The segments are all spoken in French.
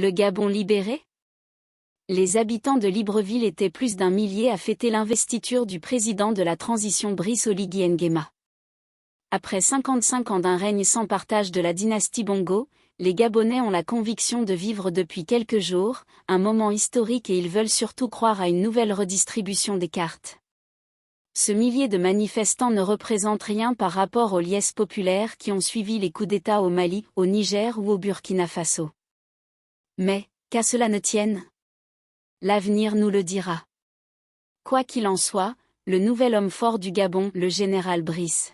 Le Gabon libéré? Les habitants de Libreville étaient plus d'un millier à fêter l'investiture du président de la transition Brice Oligui Nguema. Après 55 ans d'un règne sans partage de la dynastie Bongo, les Gabonais ont la conviction de vivre depuis quelques jours, un moment historique, et ils veulent surtout croire à une nouvelle redistribution des cartes. Ce millier de manifestants ne représente rien par rapport aux liesses populaires qui ont suivi les coups d'État au Mali, au Niger ou au Burkina Faso. Mais, qu'à cela ne tienne, l'avenir nous le dira. Quoi qu'il en soit, le nouvel homme fort du Gabon, le général Brice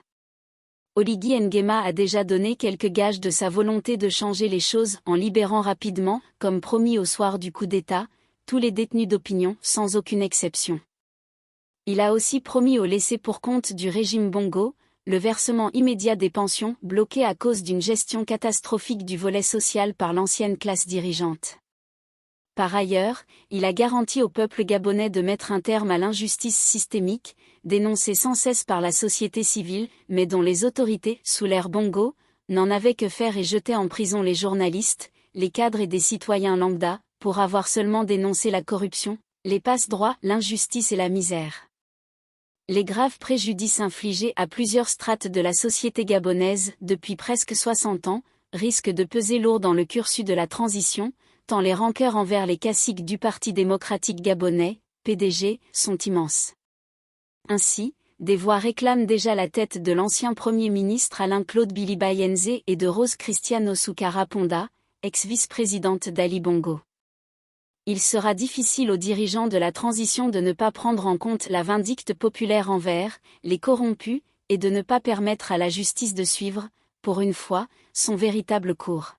Oligui Nguema, a déjà donné quelques gages de sa volonté de changer les choses en libérant rapidement, comme promis au soir du coup d'État, tous les détenus d'opinion, sans aucune exception. Il a aussi promis au laissé-pour-compte du régime Bongo, le versement immédiat des pensions, bloquées à cause d'une gestion catastrophique du volet social par l'ancienne classe dirigeante. Par ailleurs, il a garanti au peuple gabonais de mettre un terme à l'injustice systémique, dénoncée sans cesse par la société civile, mais dont les autorités, sous l'ère Bongo, n'en avaient que faire, et jetaient en prison les journalistes, les cadres et des citoyens lambda, pour avoir seulement dénoncé la corruption, les passe-droits, l'injustice et la misère. Les graves préjudices infligés à plusieurs strates de la société gabonaise, depuis presque 60 ans, risquent de peser lourd dans le cursus de la transition, tant les rancœurs envers les caciques du Parti démocratique gabonais, PDG, sont immenses. Ainsi, des voix réclament déjà la tête de l'ancien Premier ministre Alain-Claude Biliba Yenze et de Rose Cristiano Soukara Ponda, ex-vice-présidente d'Ali Bongo. Il sera difficile aux dirigeants de la transition de ne pas prendre en compte la vindicte populaire envers les corrompus, et de ne pas permettre à la justice de suivre, pour une fois, son véritable cours.